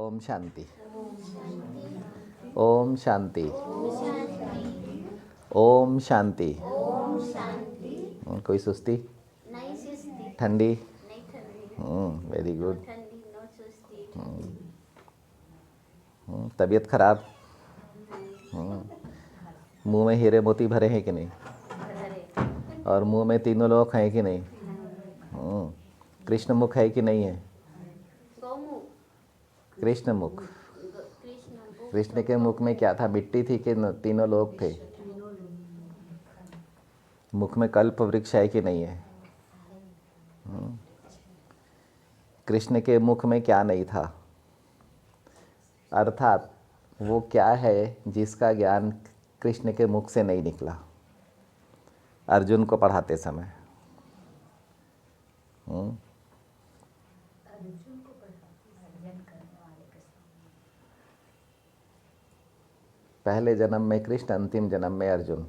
ओम शांति। ओम शांति। ओम शांति। कोई सुस्ती? नहीं सुस्ती। ठंडी? नहीं ठंडी। Very good. ठंडी नो सुस्ती। तबीयत खराब? मुंह में हीरे मोती भरे हैं कि नहीं? भरे। और मुंह में तीनों लोग हैं कि नहीं? कृष्ण मुख है कि नहीं है? गौमुख। कृष्ण मुख। कृष्ण कृष्ण के मुख में क्या था? मिट्टी थी कि तीनों लोग थे? मुख में कल्प वृक्ष है कि नहीं है? कृष्ण के मुख में क्या नहीं था? अर्थात वो क्या है जिसका ज्ञान कृष्ण के मुख से नहीं निकला अर्जुन को पढ़ाते समय? पहले जन्म में कृष्ण, अंतिम जन्म में अर्जुन।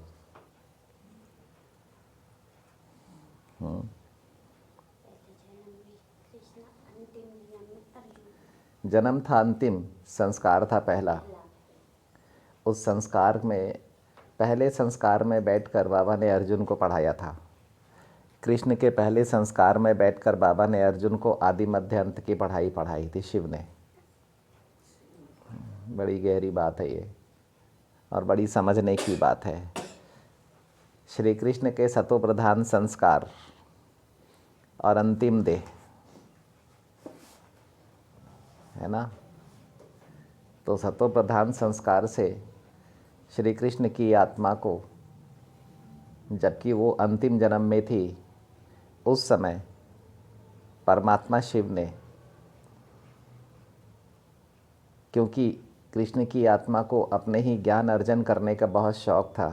जन्म था अंतिम, संस्कार था पहला। उस संस्कार में, पहले संस्कार में बैठकर बाबा ने अर्जुन को पढ़ाया था। कृष्ण के पहले संस्कार में बैठकर बाबा ने अर्जुन को आदि मध्य अंत की पढ़ाई थी शिव ने। बड़ी गहरी बात है ये और बड़ी समझने की बात है। श्री कृष्ण के सतो प्रधान संस्कार और अंतिम देह है ना, तो सतो प्रधान संस्कार से श्री कृष्ण की आत्मा को, जबकि वो अंतिम जन्म में थी, उस समय परमात्मा शिव ने, क्योंकि कृष्ण की आत्मा को अपने ही ज्ञान अर्जन करने का बहुत शौक़ था,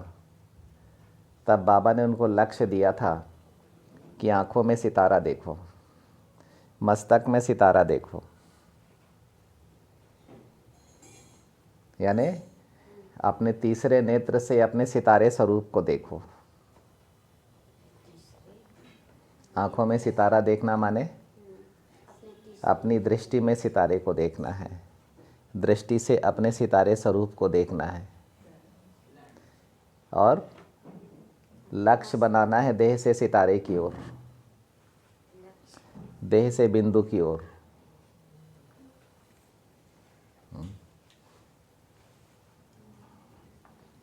तब बाबा ने उनको लक्ष्य दिया था कि आँखों में सितारा देखो, मस्तक में सितारा देखो, यानी अपने तीसरे नेत्र से अपने सितारे स्वरूप को देखो। आँखों में सितारा देखना माने अपनी दृष्टि में सितारे को देखना है, दृष्टि से अपने सितारे स्वरूप को देखना है और लक्ष्य बनाना है देह से सितारे की ओर, देह से बिंदु की ओर।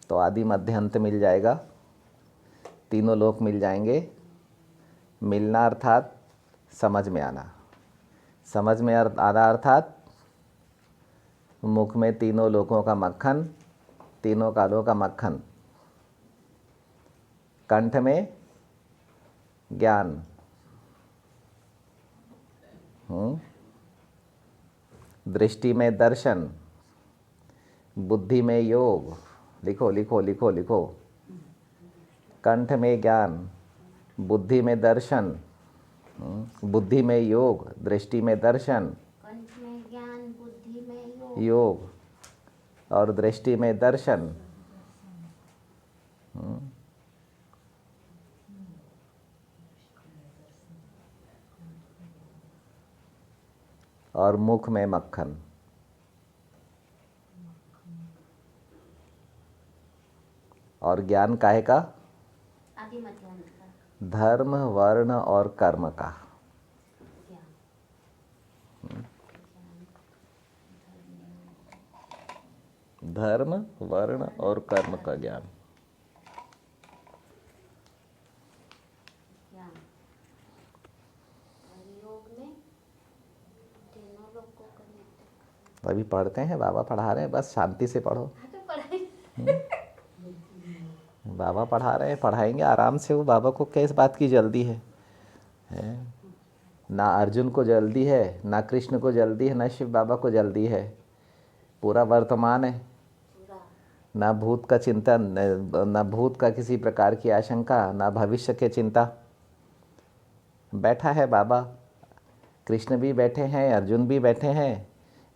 तो आदि मध्य अंत मिल जाएगा, तीनों लोक मिल जाएंगे। मिलना अर्थात समझ में आना, समझ में आना अर्थात मुख में तीनों लोकों का मक्खन, तीनों कालों का मक्खन, कंठ में ज्ञान, दृष्टि में दर्शन, बुद्धि में योग। लिखो लिखो लिखो लिखो। कंठ में ज्ञान, बुद्धि में दर्शन, बुद्धि में योग, दृष्टि में दर्शन, कंठ में ज्ञान, बुद्धि में योग और दृष्टि में दर्शन। और मुख में मक्खन। और ज्ञान काहे का? आदि मध्य अंत का। धर्म, वर्ण और कर्म का। धर्म, वर्ण और कर्म का ज्ञान। अभी पढ़ते हैं, बाबा पढ़ा रहे हैं, बस शांति से पढ़ो। बाबा पढ़ा रहे हैं, पढ़ाएंगे आराम से। वो बाबा को किस बात की जल्दी है? ना अर्जुन को जल्दी है, ना कृष्ण को जल्दी है, ना शिव बाबा को जल्दी है। पूरा वर्तमान है, ना भूत का चिंतन, ना भूत का किसी प्रकार की आशंका, ना भविष्य के चिंता। बैठा है बाबा, कृष्ण भी बैठे हैं, अर्जुन भी बैठे हैं,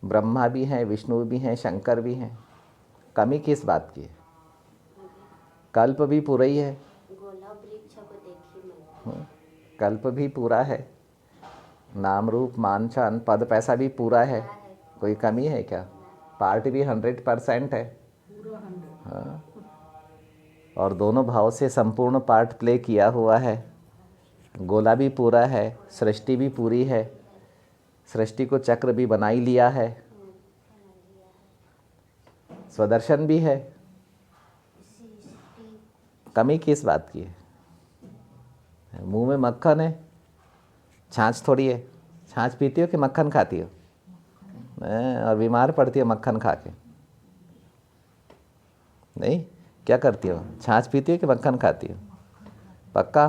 ब्रह्मा भी हैं, विष्णु भी हैं, शंकर भी हैं। कमी किस बात की है? कल्प भी पूरा ही है, कल्प भी पूरा है, नाम रूप मान शान पद पैसा भी पूरा है, कोई कमी है क्या? पार्ट भी 100% है। हाँ, और दोनों भाव से संपूर्ण पार्ट प्ले किया हुआ है। गोला भी पूरा है, सृष्टि भी पूरी है, सृष्टि को चक्र भी बना ही लिया है, स्वदर्शन भी है। कमी किस बात की है? मुंह में मक्खन है, छाछ थोड़ी है। छाछ पीती हो कि मक्खन खाती हो? और बीमार पड़ती हो मक्खन खा के? नहीं, क्या करती हो? छाछ पीती हो कि मक्खन खाती हो? पक्का?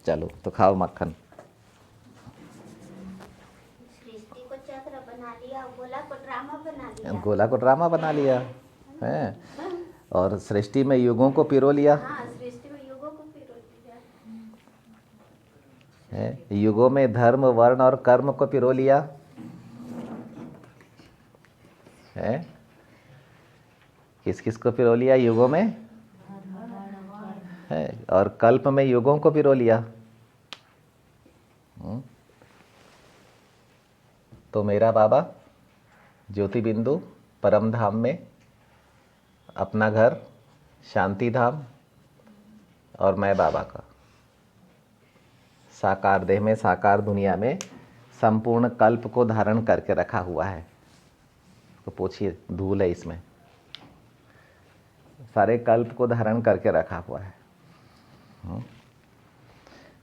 चलो तो खाओ मक्खन। सृष्टि को चक्र बना लिया, गोला को ड्रामा बना लिया। गोला को ड्रामा बना लिया है, और सृष्टि में युगों को पिरो लिया हाँ, सृष्टि में युगों को पिरो लिया है। युगों में धर्म, वर्ण और कर्म को पिरो लिया है। किस किस को पिरो लिया युगों में है, और कल्प में युगों को पिरो लिया। तो मेरा बाबा ज्योति बिंदु परम धाम में अपना घर शांति धाम, और मैं बाबा का साकार देह में, साकार दुनिया में संपूर्ण कल्प को धारण करके रखा हुआ है। तो पूछिए, धूल है इसमें, सारे कल्प को धारण करके रखा हुआ है।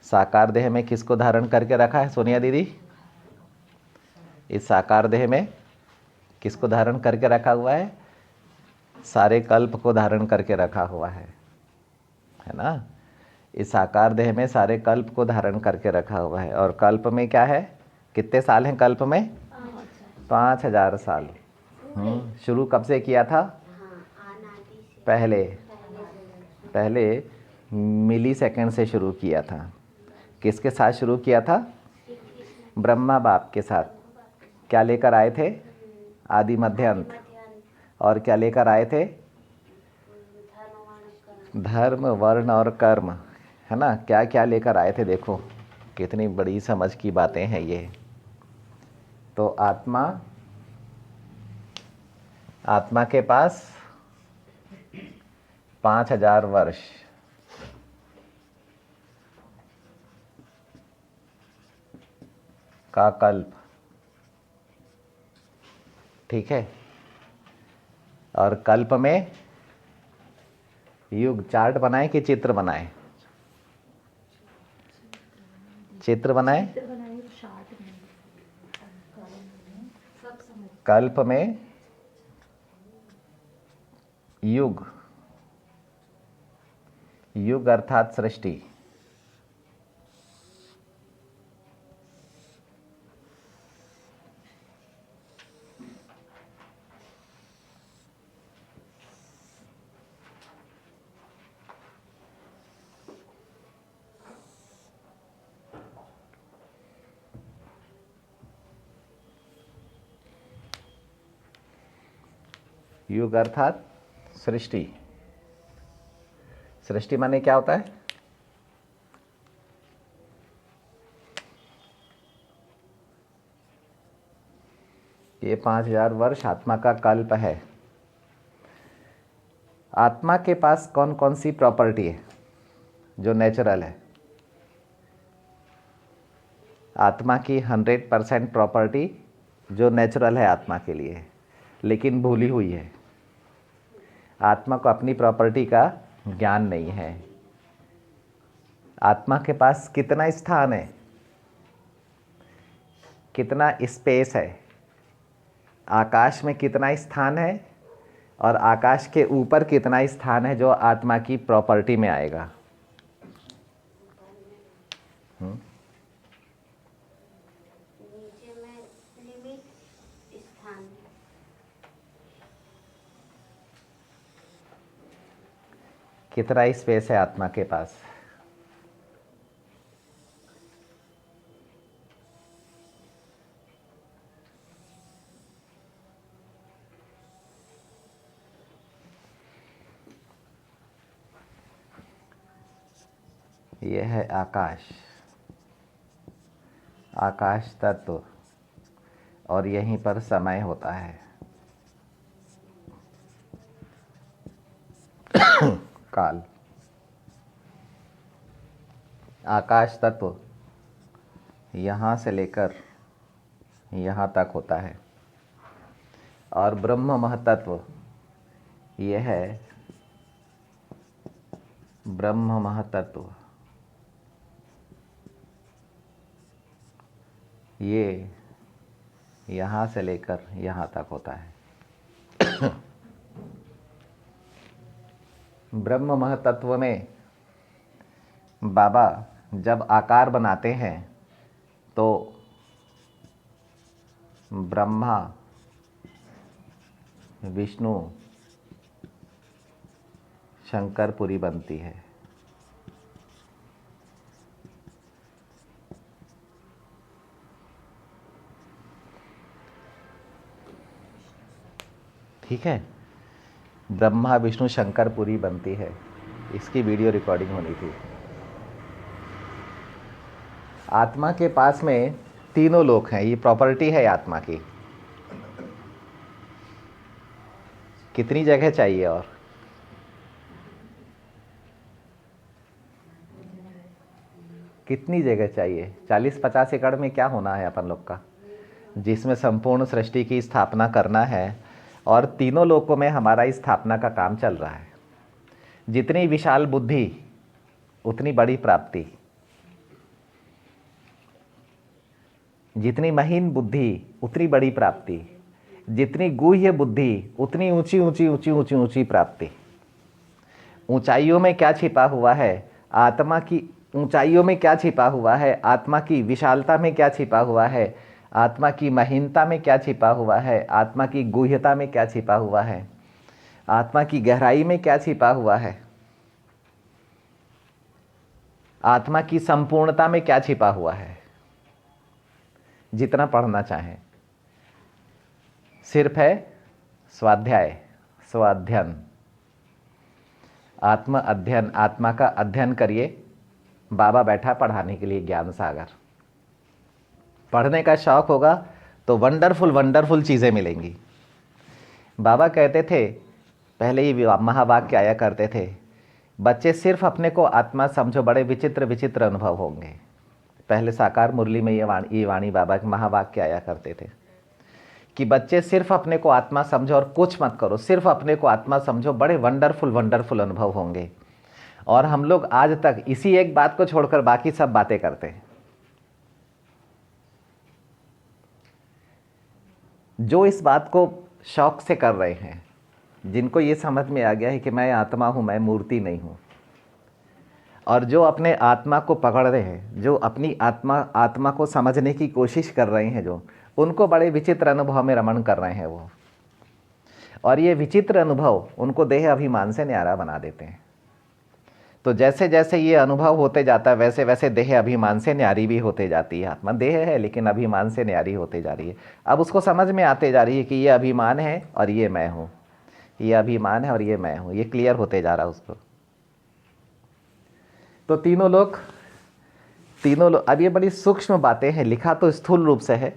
साकार देह में किसको धारण करके रखा है सोनिया दीदी? इस साकार देह में किसको धारण करके रखा हुआ है? सारे कल्प को धारण करके रखा हुआ है ना। इस साकार देह में सारे कल्प को धारण करके रखा हुआ है। और कल्प में क्या है? कितने साल हैं कल्प में? 5000 साल। शुरू कब से किया था? पहले मिली सेकंड से शुरू किया था। किसके साथ शुरू किया था? ब्रह्मा बाप के साथ। क्या लेकर आए थे? आदि मध्य अंत। और क्या लेकर आए थे? धर्म, वर्ण और कर्म, है ना। क्या क्या लेकर आए थे? देखो कितनी बड़ी समझ की बातें हैं ये। तो आत्मा के पास 5000 वर्ष का कल्प, ठीक है। और कल्प में युग। चार्ट बनाए कि चित्र बनाए? चित्र बनाए। कल्प में युग, युग अर्थात सृष्टि। युग अर्थात सृष्टि। सृष्टि माने क्या होता है? ये 5000 वर्ष आत्मा का कल्प है। आत्मा के पास कौन कौन सी प्रॉपर्टी है जो नेचुरल है? आत्मा की 100% प्रॉपर्टी जो नेचुरल है आत्मा के लिए, लेकिन भूली हुई है। आत्मा को अपनी प्रॉपर्टी का ज्ञान नहीं है। आत्मा के पास कितना स्थान है, कितना स्पेस है, आकाश में कितना स्थान है, और आकाश के ऊपर कितना स्थान है जो आत्मा की प्रॉपर्टी में आएगा? नीचे में लिमिट स्थान। कितना स्पेस है आत्मा के पास? यह है आकाश। आकाश तत्व और यहीं पर समय होता है। काल, आकाश तत्व यहाँ से लेकर यहाँ तक होता है, और ब्रह्म महतत्व यह है, ब्रह्म महतत्व ये यहाँ से लेकर यहाँ तक होता है। ब्रह्म महतत्व में बाबा जब आकार बनाते हैं तो ब्रह्मा, विष्णु, शंकरपुरी बनती है। ठीक है, ब्रह्मा विष्णु शंकरपुरी बनती है। इसकी वीडियो रिकॉर्डिंग होनी थी। आत्मा के पास में तीनों लोक हैं, ये प्रॉपर्टी है आत्मा की। कितनी जगह चाहिए? और कितनी जगह चाहिए? 40-50 एकड़ में क्या होना है अपन लोग का, जिसमें संपूर्ण सृष्टि की स्थापना करना है, और तीनों लोकों में हमारा स्थापना का काम चल रहा है। जितनी विशाल बुद्धि उतनी बड़ी प्राप्ति, जितनी महीन बुद्धि उतनी बड़ी प्राप्ति, जितनी गुह्य बुद्धि उतनी ऊंची ऊंची ऊंची ऊंची ऊंची प्राप्ति। ऊंचाइयों में क्या छिपा हुआ है? आत्मा की ऊंचाइयों में क्या छिपा हुआ है? आत्मा की विशालता में क्या छिपा हुआ है? आत्मा की महीनता में क्या छिपा हुआ है? आत्मा की गुह्यता में क्या छिपा हुआ है? आत्मा की गहराई में क्या छिपा हुआ है? आत्मा की संपूर्णता में क्या छिपा हुआ है? जितना पढ़ना चाहें, सिर्फ है स्वाध्याय, स्वाध्ययन, आत्म अध्ययन। आत्मा का अध्ययन करिए। बाबा बैठा पढ़ाने के लिए, ज्ञान सागर। पढ़ने का शौक होगा तो वंडरफुल वंडरफुल चीज़ें मिलेंगी। बाबा कहते थे, पहले ही महावाक्य आया करते थे, बच्चे सिर्फ अपने को आत्मा समझो, बड़े विचित्र विचित्र अनुभव होंगे। पहले साकार मुरली में ये वाणी बाबा के महावाक्य आया करते थे कि बच्चे सिर्फ अपने को आत्मा समझो और कुछ मत करो, सिर्फ अपने को आत्मा समझो, बड़े वंडरफुल वंडरफुल अनुभव होंगे। और हम लोग आज तक इसी एक बात को छोड़कर बाकी सब बातें करते हैं। जो इस बात को शौक से कर रहे हैं, जिनको ये समझ में आ गया है कि मैं आत्मा हूँ, मैं मूर्ति नहीं हूँ, और जो अपने आत्मा को पकड़ रहे हैं, जो अपनी आत्मा को समझने की कोशिश कर रहे हैं, जो उनको बड़े विचित्र अनुभव में रमण कर रहे हैं वो। और ये विचित्र अनुभव उनको देह अभिमान से न्यारा बना देते हैं। तो जैसे जैसे ये अनुभव होते जाता है, वैसे वैसे देह अभिमान से न्यारी भी होते जाती है। आत्मा देह है लेकिन अभिमान से न्यारी होते जा रही है। अब उसको समझ में आते जा रही है कि ये अभिमान है और ये मैं हूँ, ये अभिमान है और ये मैं हूँ। ये क्लियर होते जा रहा है उसको। तो तीनों लोग अब ये बड़ी सूक्ष्म बातें हैं। लिखा तो स्थूल रूप से है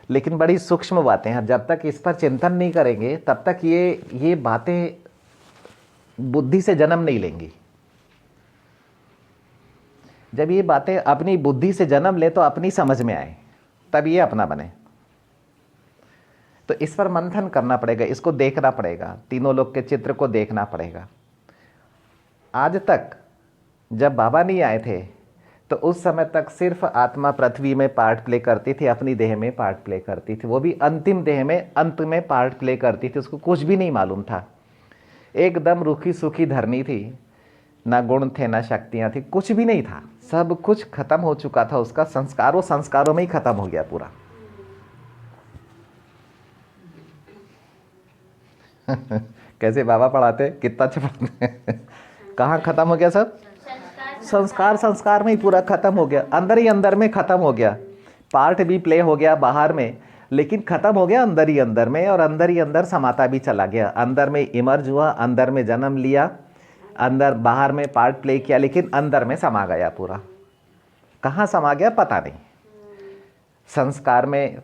लेकिन बड़ी सूक्ष्म बातें हैं। जब तक इस पर चिंतन नहीं करेंगे तब तक ये बातें बुद्धि से जन्म नहीं लेंगी। जब ये बातें अपनी बुद्धि से जन्म ले तो अपनी समझ में आए, तब ये अपना बने। तो इस पर मंथन करना पड़ेगा, इसको देखना पड़ेगा, तीनों लोग के चित्र को देखना पड़ेगा। आज तक जब बाबा नहीं आए थे तो उस समय तक सिर्फ आत्मा पृथ्वी में पार्ट प्ले करती थी, अपनी देह में पार्ट प्ले करती थी, वो भी अंतिम देह में अंत में पार्ट प्ले करती थी। उसको कुछ भी नहीं मालूम था, एकदम रूखी सूखी धरनी थी, ना गुण थे ना शक्तियाँ थी, कुछ भी नहीं था। सब कुछ खत्म हो चुका था उसका। संस्कारों संस्कारों में ही खत्म हो गया पूरा। कैसे बाबा पढ़ाते, कितना अच्छा पढ़ाते। कहाँ खत्म हो गया सब? संस्कार में ही पूरा खत्म हो गया। अंदर ही अंदर में खत्म हो गया। पार्ट भी प्ले हो गया बाहर में, लेकिन खत्म हो गया अंदर ही अंदर में, और अंदर ही अंदर समाता भी चला गया। अंदर में इमर्ज हुआ, अंदर में जन्म लिया, अंदर बाहर में पार्ट प्ले किया, लेकिन अंदर में समा गया पूरा। कहाँ समा गया पता नहीं। संस्कार में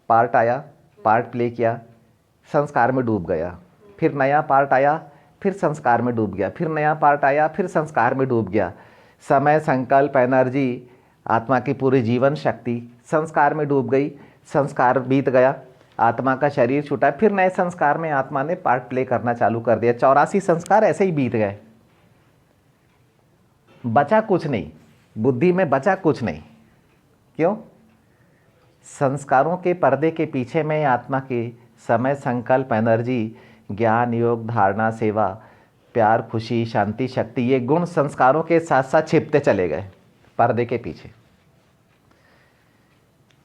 पार्ट आया, पार्ट प्ले किया, संस्कार में डूब गया, फिर नया पार्ट आया, फिर संस्कार में डूब गया, फिर नया पार्ट आया, फिर संस्कार में डूब गया। समय, संकल्प, एनर्जी, आत्मा की पूरी जीवन शक्ति संस्कार में डूब गई, संस्कार बीत गया, आत्मा का शरीर छूटा, फिर नए संस्कार में आत्मा ने पार्ट प्ले करना चालू कर दिया। 84 संस्कार ऐसे ही बीत गए, बचा कुछ नहीं, बुद्धि में बचा कुछ नहीं। क्यों? संस्कारों के पर्दे के पीछे में आत्मा के समय, संकल्प, एनर्जी, ज्ञान, योग, धारणा, सेवा, प्यार, खुशी, शांति, शक्ति, ये गुण संस्कारों के साथ साथ छिपते चले गए पर्दे के पीछे,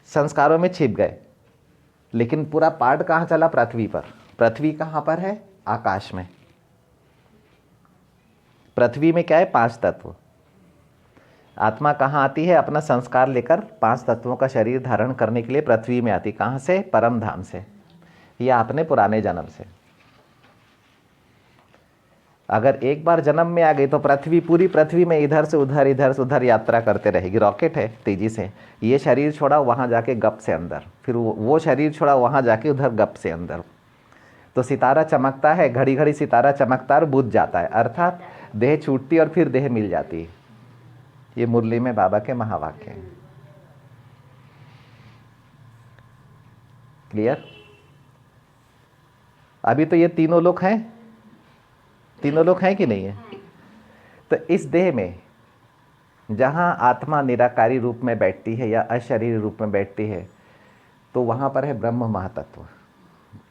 संस्कारों में छिप गए। लेकिन पूरा पार्ट कहाँ चला? पृथ्वी पर। पृथ्वी कहाँ पर है? आकाश में। पृथ्वी में क्या है? 5 तत्व। आत्मा कहाँ आती है? अपना संस्कार लेकर 5 तत्वों का शरीर धारण करने के लिए पृथ्वी में आती। कहाँ से? परम धाम से, या अपने पुराने जन्म से। अगर एक बार जन्म में आ गई तो पृथ्वी, पूरी पृथ्वी में इधर से उधर यात्रा करते रहेगी। रॉकेट है, तेजी से। ये शरीर छोड़ा, वहाँ जाके गप से अंदर, फिर वो शरीर छोड़ा, वहाँ जाके उधर गप से अंदर। तो सितारा चमकता है, घड़ी घड़ी सितारा चमकता और बुझ जाता है, अर्थात देह छूटती और फिर देह मिल जाती है। ये मुरली में बाबा के महावाक्य हैं। क्लियर? अभी तो ये तीनों लोग हैं, तीनों लोग हैं कि नहीं है? तो इस देह में जहाँ आत्मा निराकारी रूप में बैठती है या अशरीर रूप में बैठती है, तो वहाँ पर है ब्रह्म महातत्व।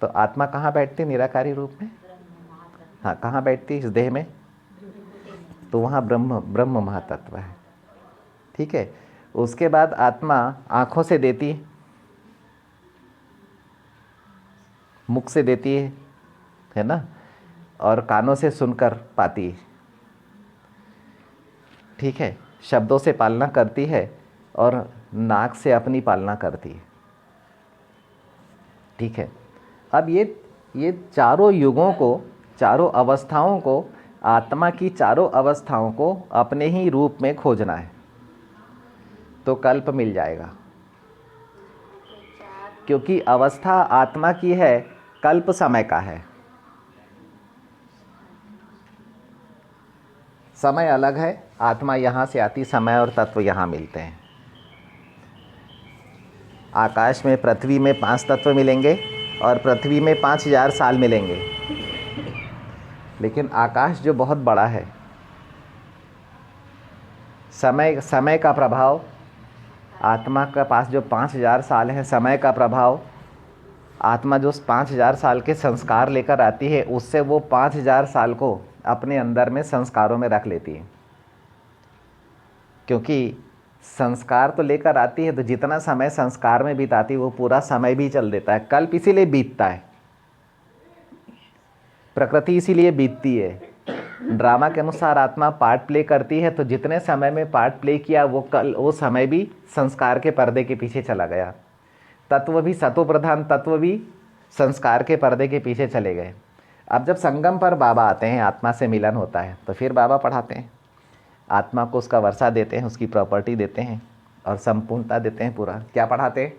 तो आत्मा कहाँ बैठती है निराकारी रूप में? हाँ, कहाँ बैठती है इस देह में? तो वहाँ ब्रह्म महातत्व है। ठीक है। उसके बाद आत्मा आँखों से देती है, मुख से देती है ना, और कानों से सुनकर पाती है। ठीक है। शब्दों से पालना करती है और नाक से अपनी पालना करती है। ठीक है। अब ये चारों युगों को, चारों अवस्थाओं को, आत्मा की चारों अवस्थाओं को अपने ही रूप में खोजना है तो कल्प मिल जाएगा। क्योंकि अवस्था आत्मा की है, कल्प समय का है। समय अलग है, आत्मा यहाँ से आती, समय और तत्व यहाँ मिलते हैं। आकाश में, पृथ्वी में 5 तत्व मिलेंगे और पृथ्वी में 5000 साल मिलेंगे। लेकिन आकाश जो बहुत बड़ा है, समय का प्रभाव, आत्मा के पास जो 5000 साल है, समय का प्रभाव, आत्मा जो 5000 साल के संस्कार लेकर आती है, उससे वो 5000 साल को अपने अंदर में संस्कारों में रख लेती है। क्योंकि संस्कार तो लेकर आती है, तो जितना समय संस्कार में बिताती है वो पूरा समय भी चल देता है। कल्प इसीलिए बीतता है, प्रकृति इसीलिए बीतती है। ड्रामा के अनुसार आत्मा पार्ट प्ले करती है, तो जितने समय में पार्ट प्ले किया वो समय भी संस्कार के पर्दे के पीछे चला गया। तत्व भी, सतो प्रधान तत्व भी संस्कार के पर्दे के पीछे चले गए। अब जब संगम पर बाबा आते हैं, आत्मा से मिलन होता है, तो फिर बाबा पढ़ाते हैं, आत्मा को उसका वर्षा देते हैं, उसकी प्रॉपर्टी देते हैं और संपूर्णता देते हैं पूरा। क्या पढ़ाते हैं?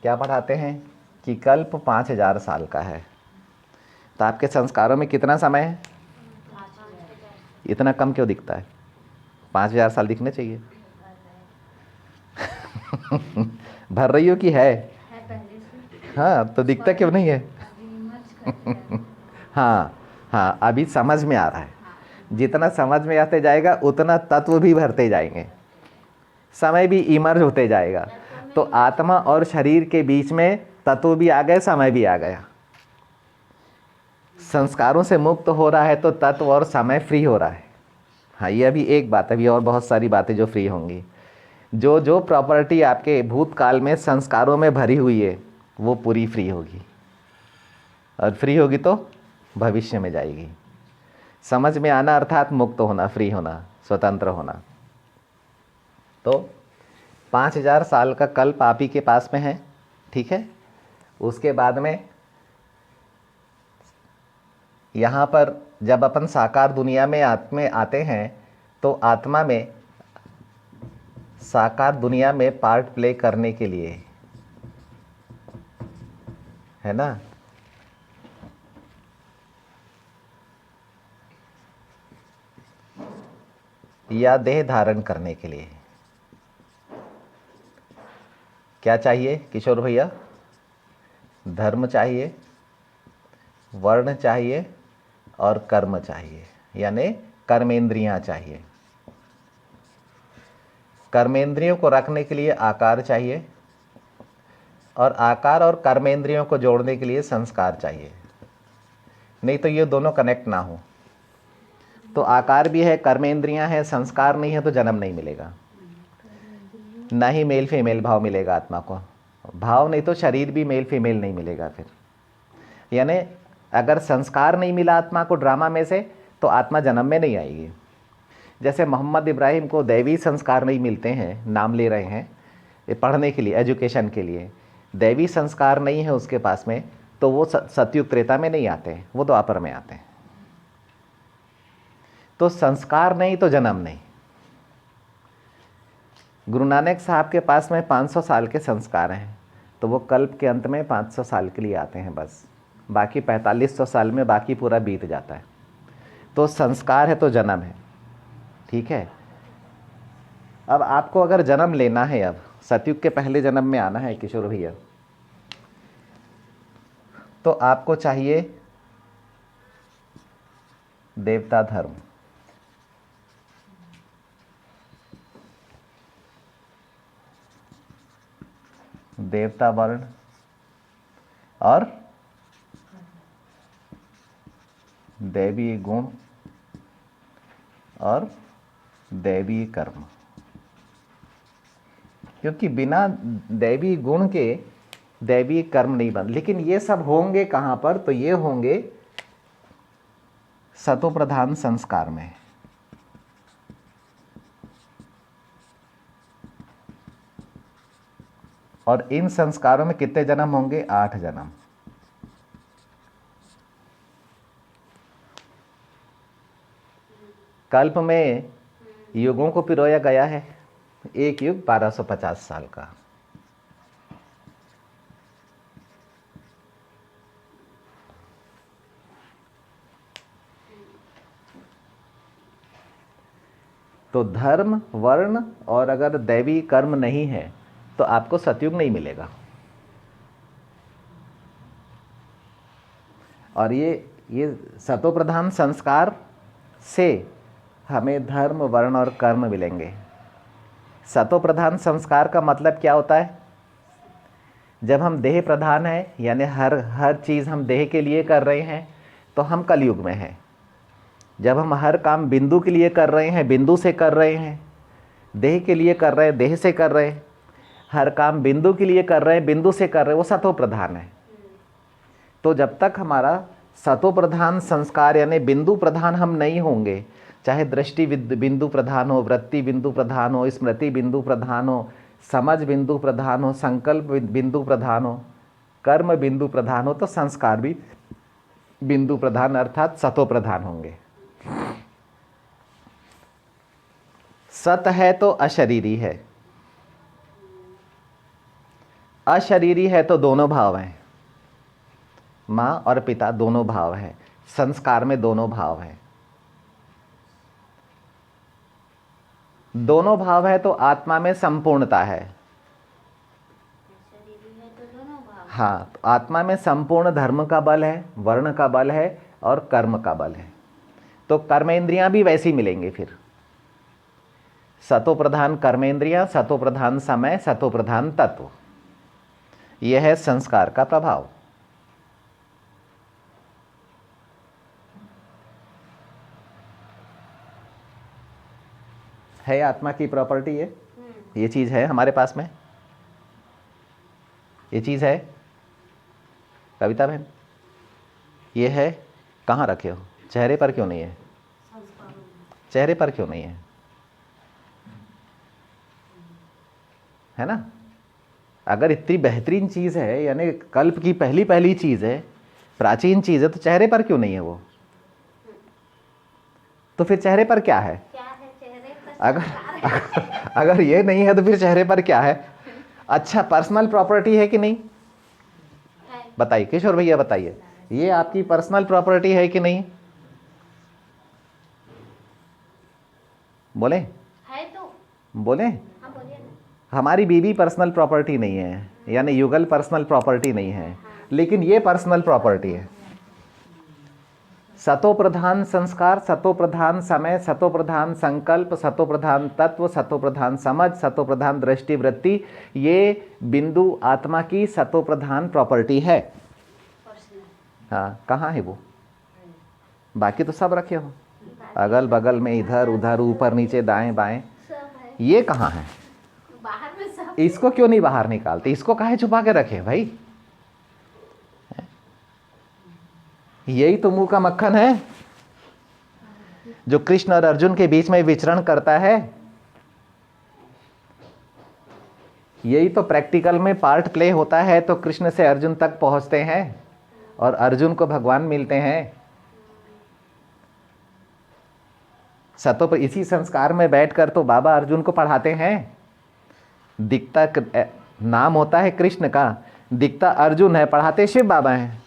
क्या पढ़ाते हैं? कि कल्प 5000 साल का है। तो आपके संस्कारों में कितना समय है? इतना कम क्यों दिखता है? 5000 साल दिखने चाहिए। भर रही हो कि है? हाँ, तो दिखता क्यों नहीं है? हाँ हाँ, अभी समझ में आ रहा है। जितना समझ में आते जाएगा उतना तत्व भी भरते जाएंगे, समय भी इमर्ज होते जाएगा। तो आत्मा और शरीर के बीच में तत्व भी आ गए, समय भी आ गया। संस्कारों से मुक्त हो रहा है तो तत्व और समय फ्री हो रहा है। हाँ, ये अभी एक बात, अभी और बहुत सारी बातें जो फ्री होंगी। जो प्रॉपर्टी आपके भूतकाल में संस्कारों में भरी हुई है वो पूरी फ्री होगी, और फ्री होगी तो भविष्य में जाएगी। समझ में आना अर्थात मुक्त होना, फ्री होना, स्वतंत्र होना। तो 5000 साल का कल्प आप ही के पास में है। ठीक है। उसके बाद में यहाँ पर जब अपन साकार दुनिया में आते हैं, तो आत्मा में साकार दुनिया में पार्ट प्ले करने के लिए है ना। या देह धारण करने के लिए क्या चाहिए किशोर भैया? धर्म चाहिए, वर्ण चाहिए और कर्म चाहिए, यानी कर्मेंद्रियां चाहिए। कर्मेंद्रियों को रखने के लिए आकार चाहिए और आकार और कर्मेंद्रियों को जोड़ने के लिए संस्कार चाहिए, नहीं तो ये दोनों कनेक्ट ना हो। तो आकार भी है, कर्मेंद्रियां हैं, संस्कार नहीं है तो जन्म नहीं मिलेगा, ना ही मेल फीमेल भाव मिलेगा आत्मा को। भाव नहीं तो शरीर भी मेल फीमेल नहीं मिलेगा फिर। यानी अगर संस्कार नहीं मिला आत्मा को ड्रामा में से तो आत्मा जन्म में नहीं आएगी। जैसे मोहम्मद इब्राहिम को दैवी संस्कार नहीं मिलते हैं, नाम ले रहे हैं ये पढ़ने के लिए, एजुकेशन के लिए, दैवी संस्कार नहीं है उसके पास में, तो वो सतयुग त्रेता में नहीं आते, वो द्वापर में आते हैं। तो संस्कार नहीं तो जन्म नहीं। गुरु नानक साहब के पास में 500 साल के संस्कार हैं, तो वो कल्प के अंत में 500 साल के लिए आते हैं बस, बाकी 4500 साल में बाकी पूरा बीत जाता है। तो संस्कार है तो जन्म है, ठीक है। अब आपको अगर जन्म लेना है, अब सतयुग के पहले जन्म में आना है किशोर भैया, तो आपको चाहिए देवता धर्म, देवता वर्ण और दैवी गुण और दैवी कर्म। क्योंकि बिना दैवी गुण के दैवी कर्म नहीं बन। लेकिन ये सब होंगे कहाँ पर? तो ये होंगे सतो प्रधान संस्कार में। और इन संस्कारों में कितने जन्म होंगे? 8 जन्म। कल्प में युगों को पिरोया गया है, एक युग 1250 साल का। तो धर्म, वर्ण और अगर दैवी कर्म नहीं है तो आपको सतयुग नहीं मिलेगा। और ये सतो प्रधान संस्कार से हमें धर्म, वर्ण और कर्म मिलेंगे। सतो प्रधान संस्कार का मतलब क्या होता है? जब हम देह प्रधान हैं, यानी हर चीज़ हम देह के लिए कर रहे हैं, तो हम कलयुग में हैं। जब हम हर काम बिंदु के लिए कर रहे हैं, बिंदु से कर रहे हैं, देह के लिए कर रहे हैं, देह से कर रहे हैं, हर काम बिंदु के लिए कर रहे हैं, बिंदु से कर रहे हैं, वो सतो प्रधान है। तो जब तक हमारा सतो प्रधान संस्कार यानी बिंदु प्रधान हम नहीं होंगे, चाहे दृष्टि बिंदु प्रधान हो, वृत्ति बिंदु प्रधान हो, स्मृति बिंदु प्रधान हो, समझ बिंदु प्रधान हो, संकल्प बिंदु प्रधान हो, कर्म बिंदु प्रधान हो, तो संस्कार भी बिंदु प्रधान अर्थात सतो प्रधान होंगे। सत है तो अशरीरी है, अशरीरी है तो दोनों भाव हैं, माँ और पिता दोनों भाव हैं, संस्कार में दोनों भाव हैं। दोनों भाव है तो आत्मा में संपूर्णता है। हाँ, तो आत्मा में संपूर्ण धर्म का बल है, वर्ण का बल है और कर्म का बल है। तो कर्मेंद्रियां भी वैसी मिलेंगी फिर। सतो प्रधान कर्मेंद्रियां, सतो प्रधान समय, सतो प्रधान तत्व, यह है संस्कार का प्रभाव। है आत्मा की प्रॉपर्टी ये चीज है हमारे पास में, ये चीज है कविता बहन, ये है। कहाँ रखे हो? चेहरे पर क्यों नहीं है? चेहरे पर क्यों नहीं है? है ना? अगर इतनी बेहतरीन चीज है, यानी कल्प की पहली चीज है, प्राचीन चीज है, तो चेहरे पर क्यों नहीं है वो? तो फिर चेहरे पर क्या है? अगर ये नहीं है तो फिर चेहरे पर क्या है? अच्छा, पर्सनल प्रॉपर्टी है कि नहीं? बताइए किशोर भैया, बताइए ये आपकी पर्सनल प्रॉपर्टी है कि नहीं? बोले है तो बोले हाँ बोलिए ना। हमारी बीवी पर्सनल प्रॉपर्टी नहीं है, यानी युगल पर्सनल प्रॉपर्टी नहीं है, लेकिन ये पर्सनल प्रॉपर्टी है। सतो प्रधान संस्कार, सतो प्रधान समय, सतो प्रधान संकल्प, सतो प्रधान तत्व, सतो प्रधान समझ, सतो प्रधान दृष्टि वृत्ति, ये बिंदु आत्मा की सतो प्रधान प्रॉपर्टी है। हाँ, कहाँ है वो? बाकी तो सब रखे हो अगल बगल में, इधर उधर, ऊपर नीचे, दाएं बाएं, सब है ये कहाँ है? बाहर में सब। इसको क्यों नहीं बाहर निकालते? इसको काहे छुपा के रखे भाई? यही तो मुंह का मक्खन है जो कृष्ण और अर्जुन के बीच में विचरण करता है। यही तो प्रैक्टिकल में पार्ट प्ले होता है, तो कृष्ण से अर्जुन तक पहुंचते हैं और अर्जुन को भगवान मिलते हैं। सतो पर इसी संस्कार में बैठकर तो बाबा अर्जुन को पढ़ाते हैं। दिखता नाम होता है कृष्ण का, दिखता अर्जुन है, पढ़ाते शिव बाबा हैं।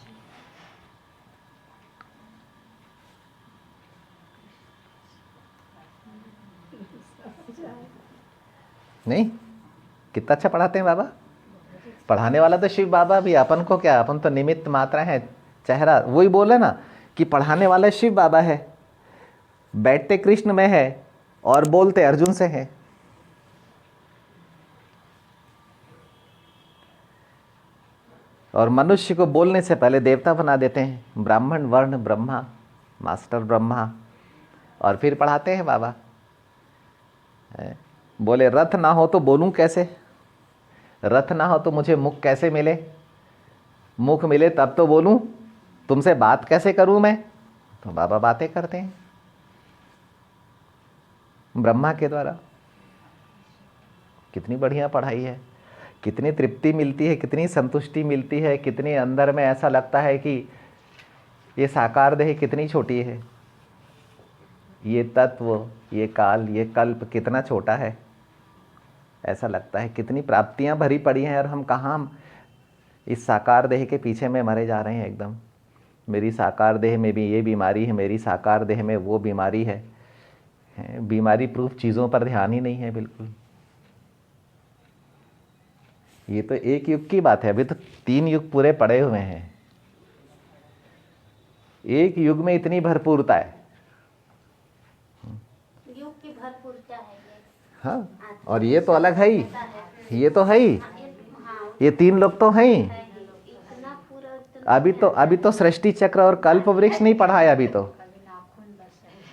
नहीं, कितना अच्छा पढ़ाते हैं बाबा। पढ़ाने वाला तो शिव बाबा भी, अपन को क्या, अपन तो निमित्त मात्रा है, चेहरा। वही बोले ना कि पढ़ाने वाला शिव बाबा है, बैठते कृष्ण में है और बोलते अर्जुन से है। और मनुष्य को बोलने से पहले देवता बना देते हैं, ब्राह्मण वर्ण ब्रह्मा, मास्टर ब्रह्मा, और फिर पढ़ाते हैं बाबा। बोले रथ ना हो तो बोलूं कैसे, रथ ना हो तो मुझे मुख कैसे मिले, मुख मिले तब तो बोलूं, तुमसे बात कैसे करूं मैं? तो बाबा बातें करते हैं ब्रह्मा के द्वारा। कितनी बढ़िया पढ़ाई है, कितनी तृप्ति मिलती है, कितनी संतुष्टि मिलती है, कितनी अंदर में ऐसा लगता है कि ये साकार देह कितनी छोटी है, ये तत्व, ये काल, ये कल्प कितना छोटा है। ऐसा लगता है कितनी प्राप्तियां भरी पड़ी हैं और हम कहाँ इस साकार देह के पीछे में मरे जा रहे हैं एकदम। मेरी साकार देह में भी ये बीमारी है, मेरी साकार देह में वो बीमारी है। बीमारी प्रूफ चीज़ों पर ध्यान ही नहीं है बिल्कुल। ये तो एक युग की बात है, अभी तो 3 युग पूरे पड़े हुए हैं। एक युग में इतनी भरपूरता है। युग की भरपूरता है ये। हाँ, और ये तो अलग है ही, ये तो है ही, हाँ ये 3 लोग तो हैं ही। इतना पूरा अभी तो सृष्टि चक्र और कल्प वृक्ष नहीं पढ़ा है अभी तो।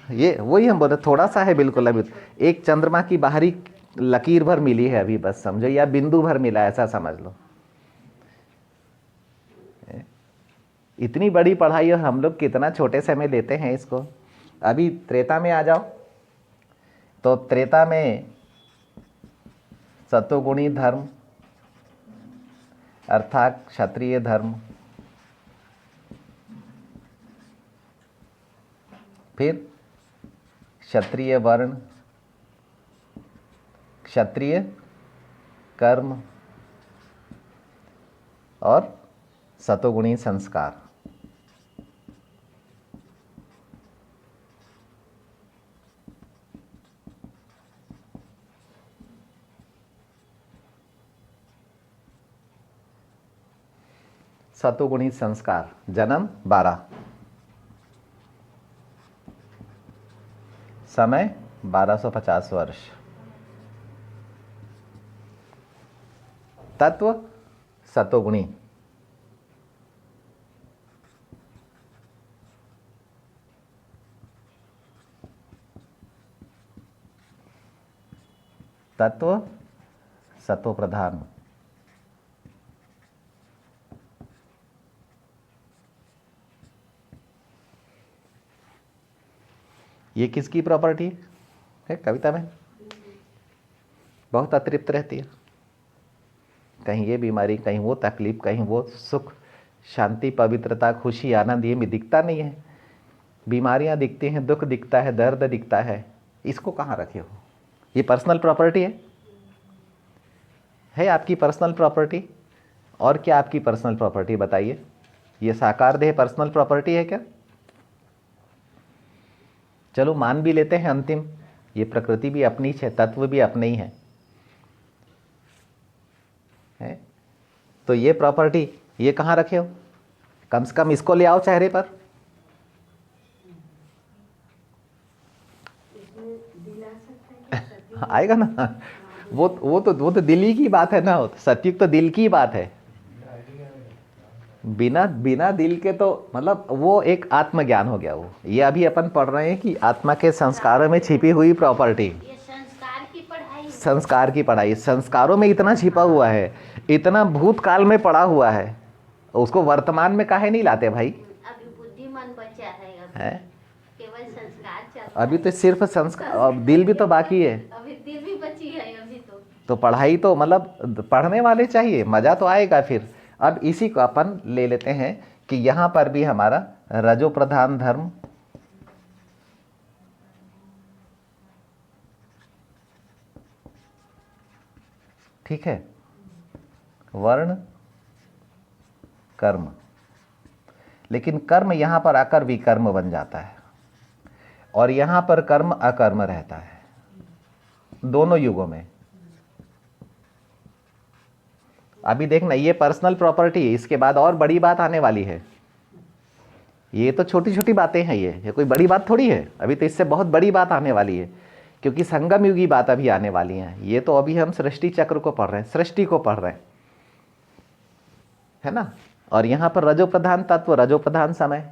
ये वही हम बोलते, थोड़ा सा है बिल्कुल। अभी एक चंद्रमा की बाहरी लकीर भर मिली है अभी, बस समझो, या बिंदु भर मिला, ऐसा समझ लो। इतनी बड़ी पढ़ाई और हम लोग कितना छोटे समय लेते हैं इसको। अभी त्रेता में आ जाओ तो त्रेता में सतोगुणी धर्म अर्थात क्षत्रिय धर्म, फिर क्षत्रिय वर्ण, क्षत्रिय कर्म और सतोगुणी संस्कार। सतोगुणी संस्कार, जन्म 12, समय 1250 वर्ष, तत्व सतोगुणी, तत्व सतो प्रधान, ये किसकी प्रॉपर्टी है? कविता में बहुत अतृप्त रहती है, कहीं ये बीमारी, कहीं वो तकलीफ, कहीं वो सुख, शांति, पवित्रता, खुशी, आनंद, ये भी दिखता नहीं है। बीमारियां दिखती हैं, दुख दिखता है, दर्द दिखता है। इसको कहाँ रखे हो? ये पर्सनल प्रॉपर्टी है आपकी पर्सनल प्रॉपर्टी। और क्या आपकी पर्सनल प्रॉपर्टी बताइए? ये साकार देह पर्सनल प्रॉपर्टी है क्या? चलो मान भी लेते हैं अंतिम, ये प्रकृति भी अपनी है, तत्व भी अपने ही है। तो ये प्रॉपर्टी ये कहाँ रखे हो? कम से कम इसको ले आओ चेहरे पर। आएगा ना। वो तो दिल ही की बात है ना, सत्युग तो दिल की बात है। बिना बिना दिल के तो मतलब वो एक आत्मज्ञान हो गया। वो ये अभी अपन पढ़ रहे हैं कि आत्मा के संस्कारों में छिपी हुई प्रॉपर्टी, ये संस्कार की पढ़ाई। संस्कार की पढ़ाई। संस्कारों में इतना छिपा हुआ है, इतना भूतकाल में पड़ा हुआ है, उसको वर्तमान में काहे नहीं लाते भाई? अभी बुद्धिमान बचा है, है केवल संस्कार चल अभी तो सिर्फ संस्कार, अब दिल भी तो बाकी है। अभी दिल भी बची है अभी तो पढ़ाई तो मतलब पढ़ने वाले चाहिए, मज़ा तो आएगा फिर। अब इसी को अपन ले लेते हैं कि यहाँ पर भी हमारा रजो प्रधान धर्म, ठीक है, वर्ण कर्म, लेकिन कर्म यहाँ पर आकर विकर्म बन जाता है और यहाँ पर कर्म अकर्म रहता है, दोनों युगों में। अभी देखना, ये पर्सनल प्रॉपर्टी है, इसके बाद और बड़ी बात आने वाली है। ये तो छोटी छोटी बातें हैं, ये कोई बड़ी बात थोड़ी है। अभी तो इससे बहुत बड़ी बात आने वाली है, क्योंकि संगम युगी बात अभी आने वाली है। ये तो अभी हम सृष्टि चक्र को पढ़ रहे हैं, सृष्टि को पढ़ रहे हैं, है ना। और यहाँ पर रजो प्रधान तत्व, रजो प्रधान समय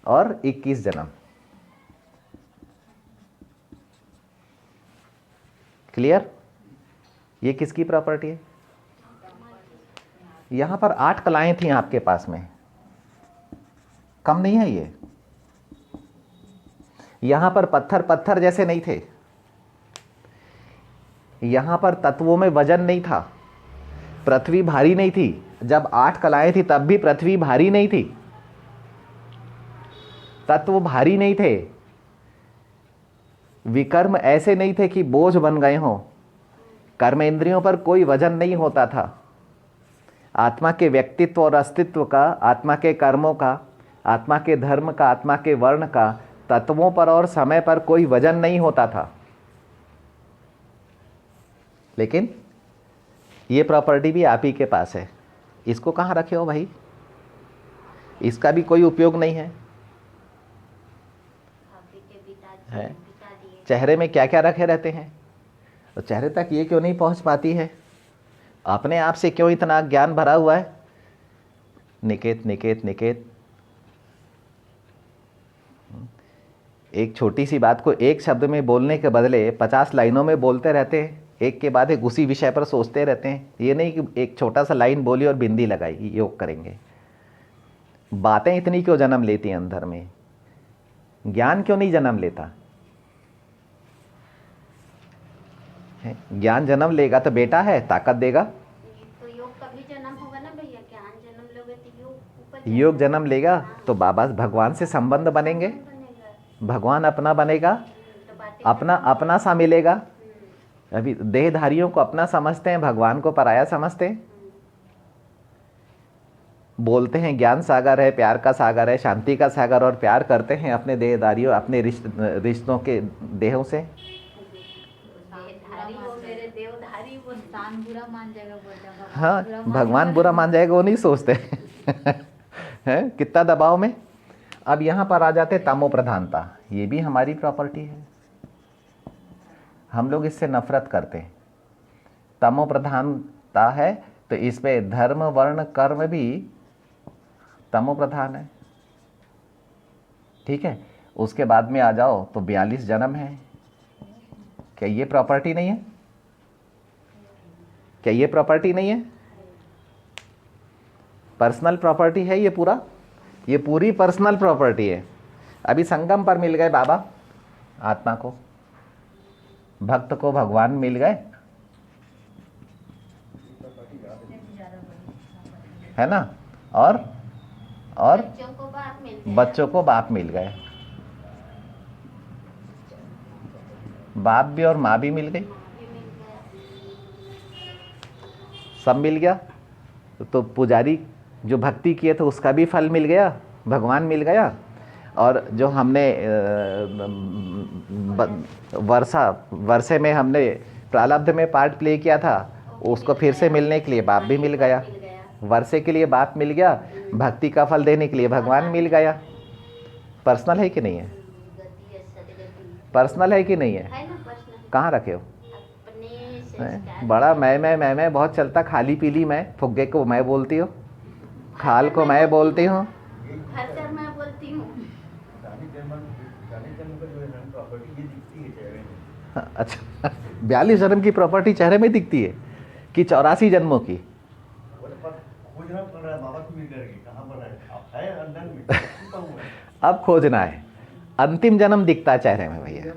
और 21 जन्म। क्लियर? ये किसकी प्रॉपर्टी है? यहाँ पर 8 कलाएं थी आपके पास में, कम नहीं है ये। यहाँ पर पत्थर पत्थर जैसे नहीं थे, यहाँ पर तत्वों में वजन नहीं था, पृथ्वी भारी नहीं थी। जब 8 कलाएं थी तब भी पृथ्वी भारी नहीं थी, तत्व भारी नहीं थे, विकर्म ऐसे नहीं थे कि बोझ बन गए हों, कर्मेंद्रियों पर कोई वजन नहीं होता था। आत्मा के व्यक्तित्व और अस्तित्व का, आत्मा के कर्मों का, आत्मा के धर्म का, आत्मा के वर्ण का तत्वों पर और समय पर कोई वजन नहीं होता था। लेकिन ये प्रॉपर्टी भी आप ही के पास है, इसको कहाँ रखे हो भाई? इसका भी कोई उपयोग नहीं है। चेहरे में क्या क्या रखे रहते हैं, तो चेहरे तक ये क्यों नहीं पहुंच पाती है? अपने आप से क्यों इतना ज्ञान भरा हुआ है? निकेत निकेत निकेत। एक छोटी सी बात को एक शब्द में बोलने के बदले 50 लाइनों में बोलते रहते हैं, एक के बाद एक उसी विषय पर सोचते रहते हैं। ये नहीं कि एक छोटा सा लाइन बोली और बिंदी लगाई, योग करेंगे। बातें इतनी क्यों जन्म लेती हैं अंदर में? ज्ञान क्यों नहीं जन्म लेता? ज्ञान जन्म लेगा तो बेटा है, ताकत देगा। तो योग कभी जन्म होगा ना भैया, ज्ञान जन्म लोगे तो योग ऊपर योग जन्म लेगा तो बाबा भगवान से संबंध बनेंगे, भगवान अपना बनेगा, अपना अपना सा मिलेगा। अभी देहधारियों को अपना समझते हैं, भगवान को पराया समझते हैं। बोलते हैं ज्ञान सागर है, प्यार का सागर है, शांति का सागर, और प्यार करते हैं अपने देहधारियों, अपने रिश्तों के देहों से। हाँ, भगवान बुरा मान जाएगा वो नहीं सोचते हैं, कितना दबाव में। अब यहाँ पर आ जाते तमो प्रधानता, ये भी हमारी प्रॉपर्टी है, हम लोग इससे नफरत करते हैं। तमो प्रधानता है तो इस पे धर्म वर्ण कर्म भी तमो प्रधान है, ठीक है। उसके बाद में आ जाओ तो 42 जन्म है। क्या ये प्रॉपर्टी नहीं है? क्या ये प्रॉपर्टी नहीं है? पर्सनल प्रॉपर्टी है ये पूरा, ये पूरी पर्सनल प्रॉपर्टी है। अभी संगम पर मिल गए बाबा, आत्मा को, भक्त को भगवान मिल गए, है ना। और बच्चों को बाप मिल गए, बाप भी और माँ भी मिल गई, सब मिल गया। तो पुजारी जो भक्ति किए थे उसका भी फल मिल गया, भगवान मिल गया, और जो हमने वर्षे में हमने प्रारब्ध में पार्ट प्ले किया था उसको फिर से मिलने के लिए बाप भी मिल गया, वर्षे के लिए बाप मिल गया, भक्ति का फल देने के लिए भगवान मिल गया। पर्सनल है कि नहीं है? पर्सनल है कि नहीं है? कहाँ रखे हो? बड़ा मैं बहुत चलता, खाली पीली मैं, फुग्गे को मैं बोलती हूँ, खाल को मैं बोलती हूँ। अच्छा 42 जन्म की प्रॉपर्टी चेहरे में दिखती है कि 84 जन्मों की? अब खोजना है, अंतिम जन्म दिखता है चेहरे में भैया,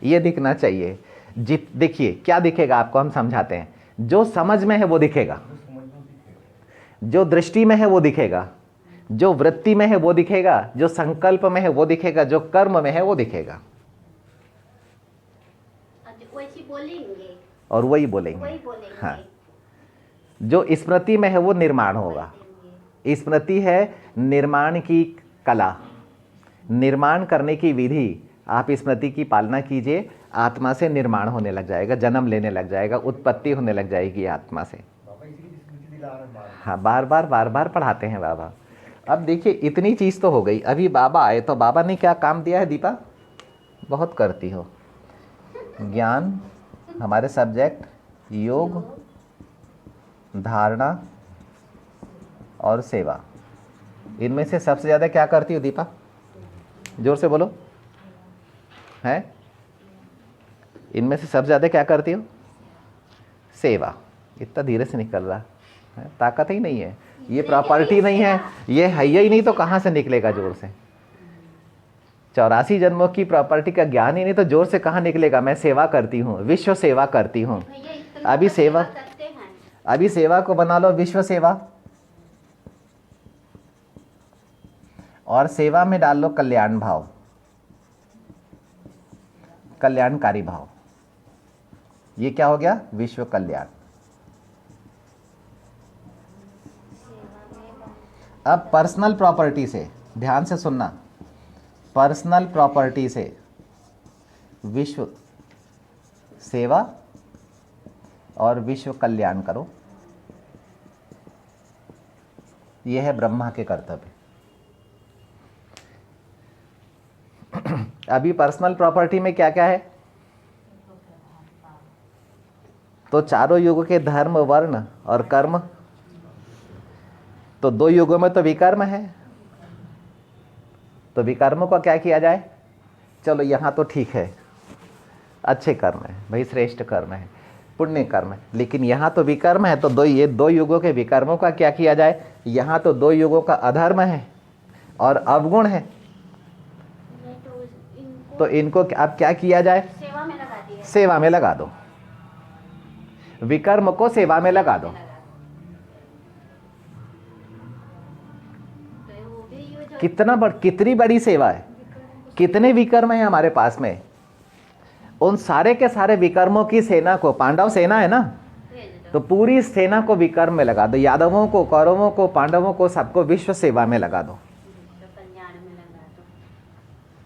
ये दिखना चाहिए। देखिए क्या दिखेगा आपको, हम समझाते हैं। जो समझ में है वो दिखेगा, जो दृष्टि में है वो दिखेगा, जो वृत्ति में है वो दिखेगा, जो संकल्प में है वो दिखेगा, जो कर्म में है वो दिखेगा, और वही बोलेंगे। हाँ, जो स्मृति में है वो निर्माण होगा। स्मृति है निर्माण की कला, निर्माण करने की विधि। आप स्मृति की पालना कीजिए, आत्मा से निर्माण होने लग जाएगा, जन्म लेने लग जाएगा, उत्पत्ति होने लग जाएगी आत्मा से। हाँ, बार बार पढ़ाते हैं बाबा। अब देखिए इतनी चीज़ तो हो गई। अभी बाबा आए तो बाबा ने क्या काम दिया है? दीपा बहुत करती हो। ज्ञान, हमारे सब्जेक्ट योग, धारणा और सेवा, इनमें से सबसे ज़्यादा क्या करती हो दीपा? जोर से बोलो। हैं? इनमें से सबसे ज़्यादा क्या करती हो? सेवा। इतना धीरे से निकल रहा है, ताकत ही नहीं है, ये प्रॉपर्टी नहीं है, ये है ही नहीं तो कहाँ से निकलेगा जोर से? 84 जन्मों की प्रॉपर्टी का ज्ञान ही नहीं तो जोर से कहाँ निकलेगा? मैं सेवा करती हूँ, विश्व सेवा करती हूँ। अभी सेवा को बना लो विश्व सेवा, और सेवा में डाल लो कल्याण भाव, कल्याणकारी भाव। ये क्या हो गया? विश्व कल्याण। अब पर्सनल प्रॉपर्टी से, ध्यान से सुनना, पर्सनल प्रॉपर्टी से विश्व सेवा और विश्व कल्याण करो, यह है ब्रह्मा के कर्तव्य। अभी पर्सनल प्रॉपर्टी में क्या क्या है? तो चारों युगों के धर्म, वर्ण और कर्म। तो 2 युगों में तो विकर्म है, तो विकर्म को क्या किया जाए? चलो यहाँ तो ठीक है, अच्छे कर्म है भाई, श्रेष्ठ कर्म है, पुण्य कर्म है, लेकिन यहाँ तो विकर्म है, तो ये 2 युगों के विकर्मों का क्या किया जाए? यहाँ तो 2 युगों का अधर्म है और अवगुण है, तो इनको अब क्या किया जाए? सेवा में लगा दो, विकर्म को सेवा में लगा दो। कितनी बड़ी सेवा है, कितने विकर्म है हमारे पास में। उन सारे के सारे विकर्मों की सेना को, पांडव सेना है ना, तो पूरी सेना को विकर्म में लगा दो। यादवों को, कौरवों को, पांडवों को, सबको विश्व सेवा में लगा दो।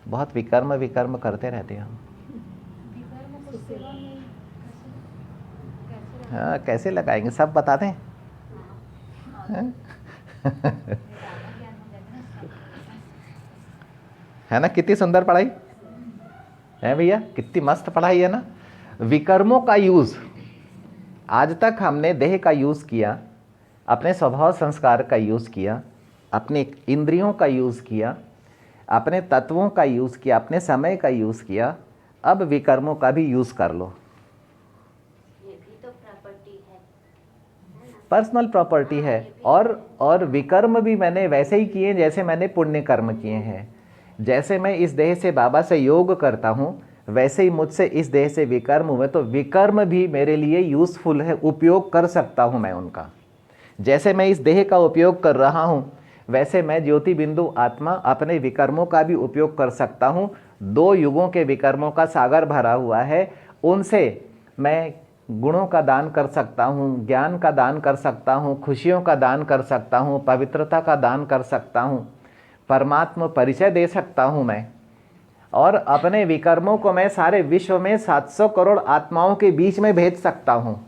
बहुत विकर्म करते रहते हैं हम। हाँ, कैसे लगाएंगे सब बता दें। है ना, कितनी सुंदर पढ़ाई है भैया, कितनी मस्त पढ़ाई है ना। विकर्मों का यूज, आज तक हमने देह का यूज किया, अपने स्वभाव संस्कार का यूज किया, अपने इंद्रियों का यूज किया, अपने तत्वों का यूज किया, अपने समय का यूज किया। अब विकर्मों का भी यूज कर लो। ये भी तो प्रॉपर्टी है ना? पर्सनल प्रॉपर्टी है। और विकर्म भी मैंने वैसे ही किए जैसे मैंने पुण्य कर्म किए हैं। जैसे मैं इस देह से बाबा से योग करता हूँ, वैसे ही मुझसे इस देह से विकर्म हुए, तो विकर्म भी मेरे लिए यूज़फुल है, उपयोग कर सकता हूँ मैं उनका। जैसे मैं इस देह का उपयोग कर रहा हूँ, वैसे मैं ज्योति बिंदु आत्मा अपने विकर्मों का भी उपयोग कर सकता हूँ। 2 युगों के विकर्मों का सागर भरा हुआ है, उनसे मैं गुणों का दान कर सकता हूँ, ज्ञान का दान कर सकता हूँ, खुशियों का दान कर सकता हूँ, पवित्रता का दान कर सकता हूँ, परमात्मा परिचय दे सकता हूँ मैं, और अपने विकर्मों को मैं सारे विश्व में 700 करोड़ आत्माओं के बीच में भेज सकता हूँ।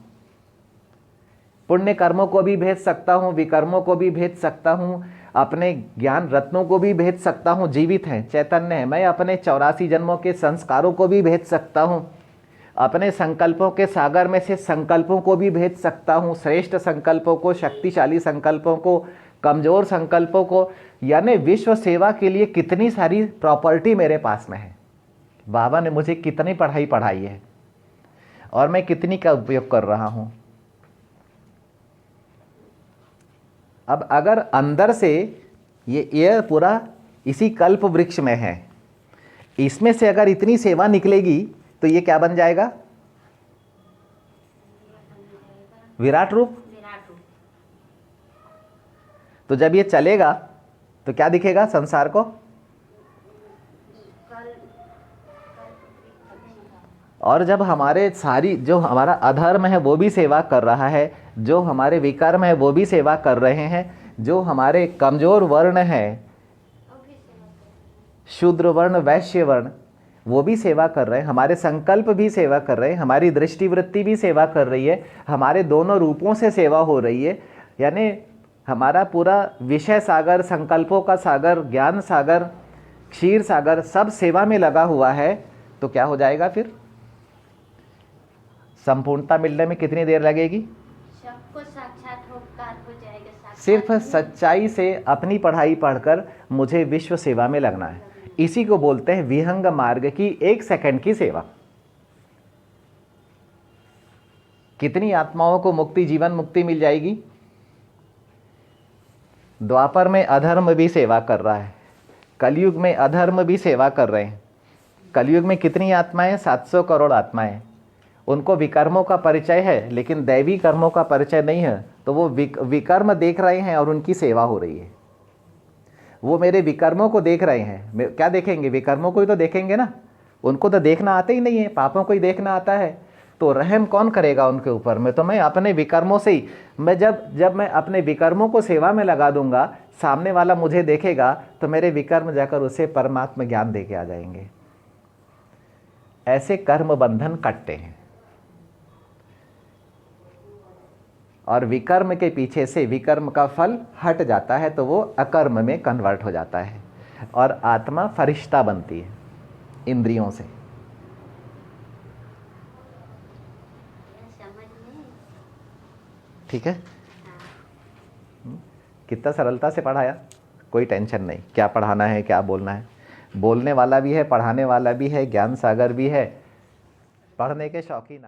पुण्य कर्मों को भी भेज सकता हूँ, विकर्मों को भी भेज सकता हूँ, अपने ज्ञान रत्नों को भी भेज सकता हूँ, जीवित हैं, चैतन्य है। मैं अपने 84 जन्मों के संस्कारों को भी भेज सकता हूँ, अपने संकल्पों के सागर में से संकल्पों को भी भेज सकता हूँ, श्रेष्ठ संकल्पों को, शक्तिशाली संकल्पों को, कमज़ोर संकल्पों को। यानी विश्व सेवा के लिए कितनी सारी प्रॉपर्टी मेरे पास में है। बाबा ने मुझे कितनी पढ़ाई पढ़ाई है और मैं कितनी का उपयोग कर रहा हूँ। अब अगर अंदर से ये पूरा इसी कल्प वृक्ष में है, इसमें से अगर इतनी सेवा निकलेगी तो ये क्या बन जाएगा? विराट रूप। तो जब ये चलेगा तो क्या दिखेगा संसार को? और जब हमारे सारी जो हमारा अधर्म है वो भी सेवा कर रहा है, जो हमारे विकर्म है वो भी सेवा कर रहे हैं, जो हमारे कमजोर वर्ण है, शूद्र वर्ण, वैश्य वर्ण, वो भी सेवा कर रहे हैं, हमारे संकल्प भी सेवा कर रहे हैं, हमारी दृष्टिवृत्ति भी सेवा कर रही है, हमारे दोनों रूपों से सेवा हो रही है। यानी हमारा पूरा विषय सागर, संकल्पों का सागर, ज्ञान सागर, क्षीर सागर सब सेवा में लगा हुआ है। तो क्या हो जाएगा फिर? संपूर्णता मिलने में कितनी देर लगेगी? सबको साक्षात्कार हो जाएगा। सिर्फ सच्चाई से अपनी पढ़ाई पढ़कर मुझे विश्व सेवा में लगना है। इसी को बोलते हैं विहंग मार्ग की 1 सेकंड की सेवा। कितनी आत्माओं को मुक्ति, जीवन मुक्ति मिल जाएगी। द्वापर में अधर्म भी सेवा कर रहा है, कलयुग में अधर्म भी सेवा कर रहे हैं। कलयुग में कितनी आत्माएं? 700 करोड़ आत्माएं। उनको विकर्मों का परिचय है लेकिन दैवी कर्मों का परिचय नहीं है, तो वो विकर्म देख रहे हैं और उनकी सेवा हो रही है। वो मेरे विकर्मों को देख रहे हैं। क्या देखेंगे? विकर्मों को ही तो देखेंगे ना, उनको तो देखना आता ही नहीं है, पापों को ही देखना आता है। तो रहम कौन करेगा उनके ऊपर में? तो मैं अपने विकर्मों से ही, मैं जब मैं अपने विकर्मों को सेवा में लगा दूंगा, सामने वाला मुझे देखेगा तो मेरे विकर्म जाकर उसे परमात्मा ज्ञान दे के आ जाएंगे। ऐसे कर्म बंधन कटते हैं और विकर्म के पीछे से विकर्म का फल हट जाता है तो वो अकर्म में कन्वर्ट हो जाता है और आत्मा फरिश्ता बनती है इंद्रियों से। ठीक है? कितना सरलता से पढ़ाया, कोई टेंशन नहीं। क्या पढ़ाना है, क्या बोलना है, बोलने वाला भी है, पढ़ाने वाला भी है, ज्ञान सागर भी है, पढ़ने के शौकीन।